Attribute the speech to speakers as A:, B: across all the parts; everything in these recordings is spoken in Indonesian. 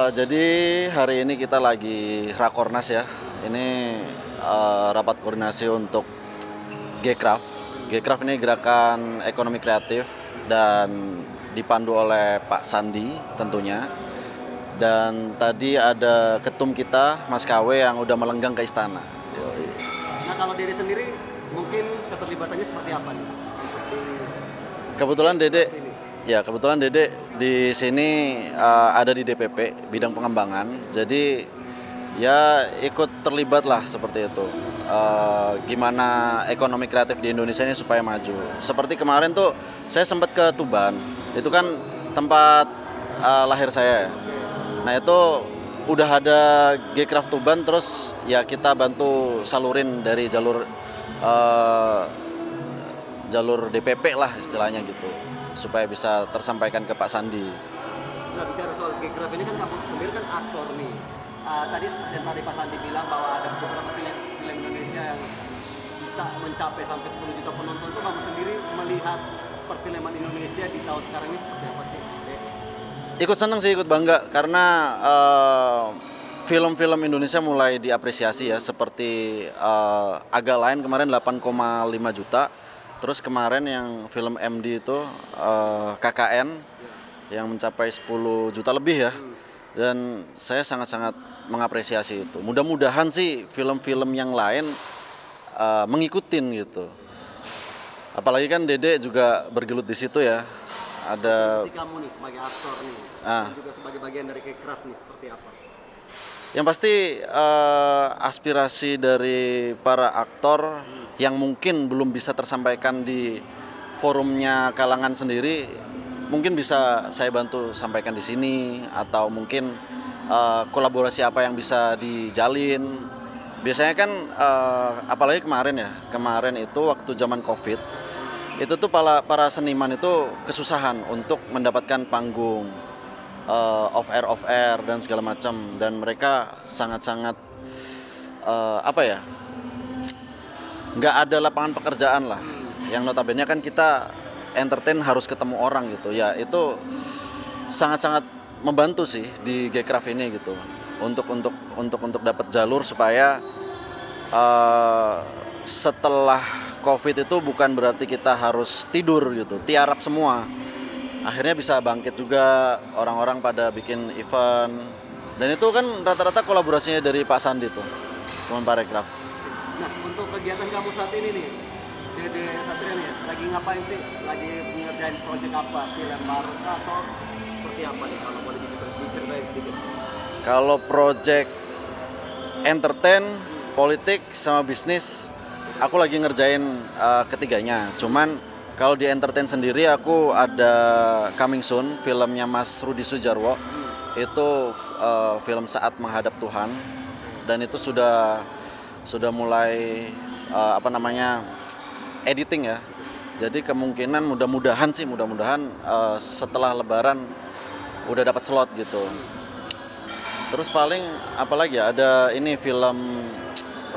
A: Jadi hari ini kita lagi Rakornas ya. Ini rapat koordinasi untuk Gcraft. Gcraft ini gerakan ekonomi kreatif dan dipandu oleh Pak Sandi tentunya. Dan tadi ada ketum kita, Mas KW yang udah melenggang ke istana.
B: Nah, kalau Dede sendiri mungkin keterlibatannya seperti apa nih?
A: Kebetulan Dede di sini ada di DPP bidang pengembangan. Jadi ya ikut terlibat lah seperti itu. Gimana ekonomi kreatif di Indonesia ini supaya maju. Seperti kemarin tuh saya sempat ke Tuban. Itu kan tempat lahir saya. Nah, itu udah ada Gcraft Tuban, terus ya kita bantu salurin dari jalur DPP lah istilahnya gitu, supaya bisa tersampaikan ke Pak Sandi.
B: Nah, bicara soal Gcraft ini kan kamu sendiri kan aktor nih. Tadi seperti yang tadi Pak Sandi bilang bahwa ada beberapa film Indonesia yang bisa mencapai sampai 10 juta penonton. Tuh kamu sendiri melihat perfilman Indonesia di tahun sekarang ini seperti apa sih?
A: Ikut seneng sih, ikut bangga karena film-film Indonesia mulai diapresiasi ya, seperti Agak Lain kemarin 8,5 juta. Terus kemarin yang film MD itu KKN yang mencapai 10 juta lebih ya. Dan saya sangat-sangat mengapresiasi itu. Mudah-mudahan sih film-film yang lain mengikutin gitu. Apalagi kan Dede juga bergelut di situ ya. Ada
B: kamu nih sebagai aktor nih, dan juga sebagai bagian dari Gcraft nih seperti apa?
A: Yang pasti aspirasi dari para aktor yang mungkin belum bisa tersampaikan di forumnya kalangan sendiri, mungkin bisa saya bantu sampaikan di sini, atau mungkin kolaborasi apa yang bisa dijalin. Biasanya kan apalagi kemarin itu waktu zaman Covid, itu tuh para seniman itu kesusahan untuk mendapatkan panggung off air dan segala macam, dan mereka sangat nggak ada lapangan pekerjaan lah, yang notabene kan kita entertain harus ketemu orang gitu ya. Itu sangat membantu sih di Gcraft ini gitu, untuk dapat jalur supaya setelah Covid itu bukan berarti kita harus tidur gitu, tiarap semua. Akhirnya bisa bangkit juga, orang-orang pada bikin event. Dan itu kan rata-rata kolaborasinya dari Pak Sandi tuh, Kemenparekraf.
B: Nah, untuk kegiatan kamu saat ini nih, Dede Satria nih, lagi ngapain sih? Lagi mengerjain proyek apa? Film baru atau seperti apa nih, kalau boleh diceritain sedikit?
A: Kalau project entertain, politik, sama bisnis, aku lagi ngerjain ketiganya. Cuman kalau di entertain sendiri aku ada coming soon, filmnya Mas Rudi Sudjarwo. Itu film Saat Menghadap Tuhan, dan itu sudah mulai editing ya. Jadi kemungkinan mudah-mudahan setelah Lebaran udah dapat slot gitu. Terus paling apalagi ya, ada ini film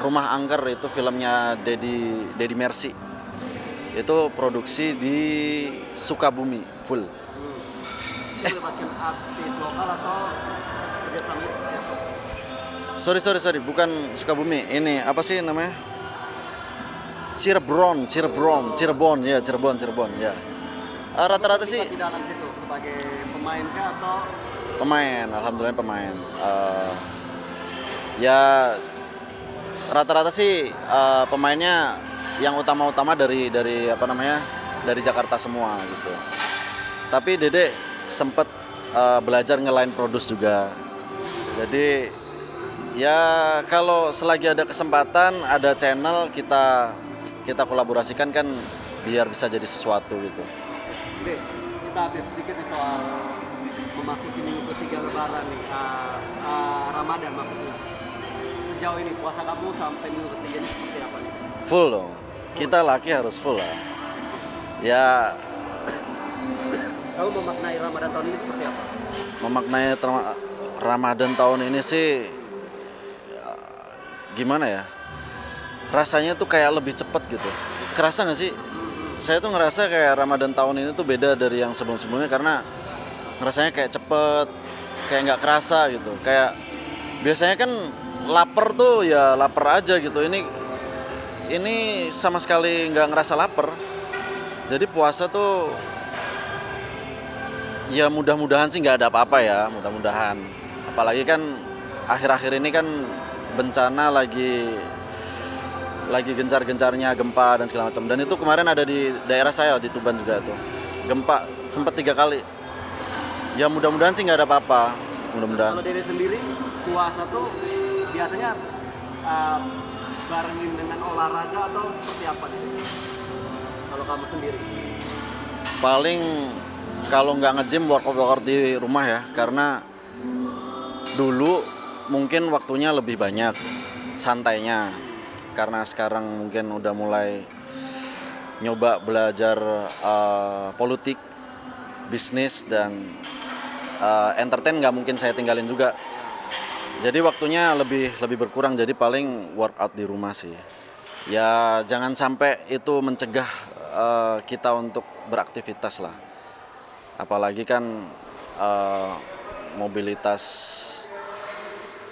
A: Rumah Angker, itu filmnya Dedi Mercy. Itu produksi di Sukabumi full.
B: Itu melibatkan artis lokal atau kerjasamanya seperti apa?
A: Sorry, bukan Sukabumi. Ini apa sih namanya? Cirebon ya. Rata-rata sih
B: di dalam situ sebagai pemain kah atau
A: pemain, alhamdulillah pemain. Ya rata-rata sih pemainnya yang utama dari Jakarta semua gitu. Tapi Dede sempet belajar nge-line produce juga. Jadi ya kalau selagi ada kesempatan, ada channel, kita kolaborasikan kan, biar bisa jadi sesuatu gitu.
B: Dede, kita update sedikit nih soal memasuki minggu ketiga Lebaran nih, Ramadan maksudnya. Sejauh ini puasa kamu sampai minggu ketiga ini seperti apa nih?
A: Full dong. Kita laki harus full lah. Ya.
B: Kamu memaknai Ramadan tahun ini seperti apa?
A: Memaknai Ramadan tahun ini sih gimana ya? Rasanya tuh kayak lebih cepet gitu. Kerasa nggak sih? saya tuh ngerasa kayak Ramadan tahun ini tuh beda dari yang sebelum-sebelumnya karena ngerasanya kayak cepet, kayak nggak kerasa gitu. Kayak biasanya kan lapar tuh ya lapar aja gitu. Ini sama sekali nggak ngerasa lapar. Jadi puasa tuh ya mudah-mudahan sih nggak ada apa-apa ya, mudah-mudahan. Apalagi kan akhir-akhir ini kan bencana lagi gencar-gencarnya gempa dan segala macam. Dan itu kemarin ada di daerah saya di Tuban juga tuh. Gempa sempat 3 kali. Ya mudah-mudahan sih nggak ada apa-apa. Mudah-mudahan.
B: Kalau Dede sendiri puasa tuh biasanya barengin dengan olahraga atau seperti apa nih? Kalau kamu sendiri?
A: Paling kalau nggak nge-gym workout di rumah ya, karena dulu mungkin waktunya lebih banyak santainya. Karena sekarang mungkin udah mulai nyoba belajar politik, bisnis dan entertain nggak mungkin saya tinggalin juga. Jadi waktunya lebih berkurang, jadi paling workout di rumah sih. Ya jangan sampai itu mencegah kita untuk beraktivitas lah. Apalagi kan mobilitas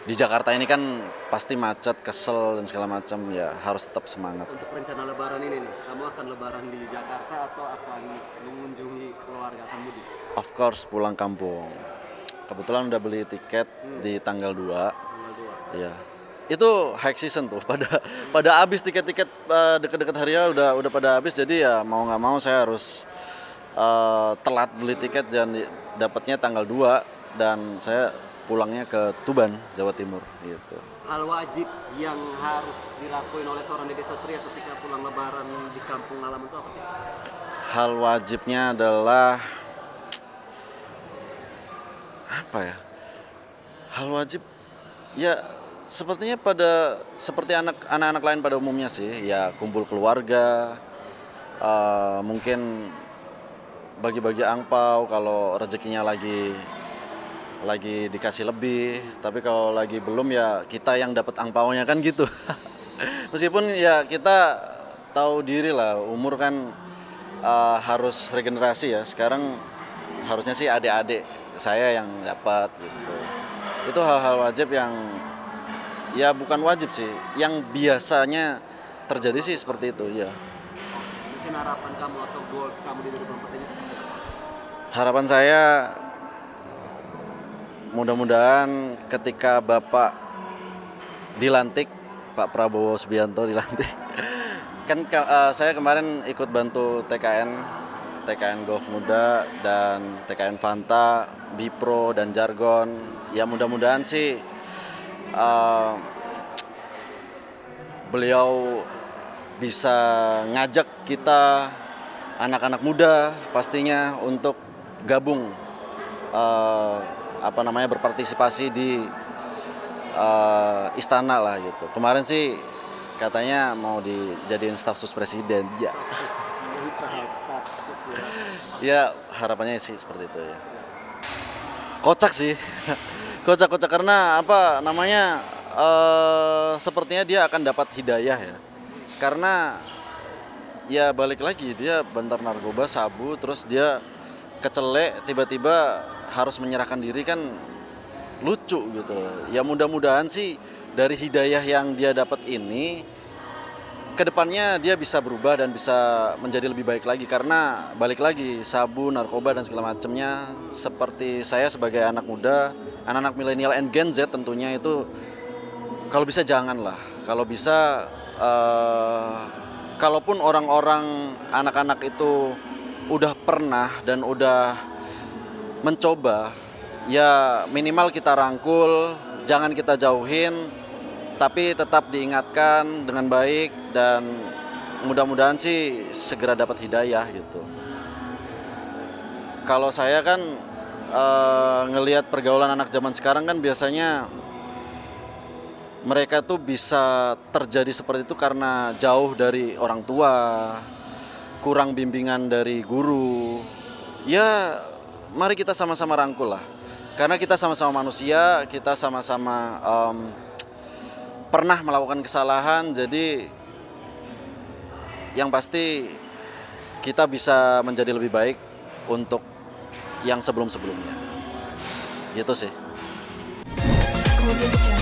A: di Jakarta ini kan pasti macet, kesel dan segala macam, ya harus tetap semangat.
B: Untuk rencana lebaran ini nih, kamu akan lebaran di Jakarta atau akan mengunjungi keluarga, akan mudik?
A: Of course pulang kampung. Kebetulan udah beli tiket di tanggal 2.
B: Tanggal 2.
A: Iya. Itu high season tuh, pada habis tiket-tiket deket-deket hari ya udah pada habis, jadi ya mau nggak mau saya harus telat beli tiket dan dapatnya tanggal 2 dan saya pulangnya ke Tuban, Jawa Timur gitu.
B: Hal wajib yang harus dilakuin oleh seorang Dede Satria ketika pulang lebaran di kampung halaman itu apa sih?
A: Hal wajibnya adalah apa ya? Hal wajib ya sepertinya seperti anak-anak lain pada umumnya sih, ya kumpul keluarga, mungkin bagi-bagi angpau kalau rezekinya lagi dikasih lebih, tapi kalau lagi belum ya kita yang dapat angpaunya kan gitu. Meskipun ya kita tahu diri lah, umur kan harus regenerasi ya. Sekarang harusnya sih adik-adik saya yang dapat gitu. Itu hal-hal wajib yang ya bukan wajib sih, yang biasanya terjadi sih seperti itu ya.
B: Mungkin harapan kamu atau goals kamu di 2024 ini seperti apa?
A: Harapan saya mudah-mudahan ketika Bapak dilantik, Pak Prabowo Subianto dilantik, kan saya kemarin ikut bantu TKN Golf Muda dan TKN Fanta, Bipro dan Jargon. Ya mudah-mudahan sih beliau bisa ngajak kita anak-anak muda pastinya untuk gabung berpartisipasi di istana lah gitu. Kemarin sih katanya mau dijadiin staf sus presiden ya. Ya harapannya sih seperti itu ya. Kocak sih. Kocak karena sepertinya dia akan dapat hidayah ya. Karena ya balik lagi dia bandar narkoba, sabu, terus dia kecelek tiba-tiba harus menyerahkan diri kan lucu gitu. Ya mudah-mudahan sih dari hidayah yang dia dapat ini kedepannya dia bisa berubah dan bisa menjadi lebih baik lagi, karena balik lagi sabu, narkoba dan segala macamnya, seperti saya sebagai anak muda, anak-anak milenial and Gen Z tentunya itu kalau bisa janganlah. Kalau bisa kalaupun orang-orang anak-anak itu udah pernah dan udah mencoba, ya minimal kita rangkul, jangan kita jauhin, tapi tetap diingatkan dengan baik dan mudah-mudahan sih segera dapat hidayah gitu. Kalau saya kan ngelihat pergaulan anak zaman sekarang kan biasanya mereka tuh bisa terjadi seperti itu karena jauh dari orang tua, kurang bimbingan dari guru. Ya mari kita sama-sama rangkul lah, karena kita sama-sama manusia, kita sama-sama pernah melakukan kesalahan. Jadi yang pasti kita bisa menjadi lebih baik untuk yang sebelum-sebelumnya. Gitu sih.
C: Audio Jungle.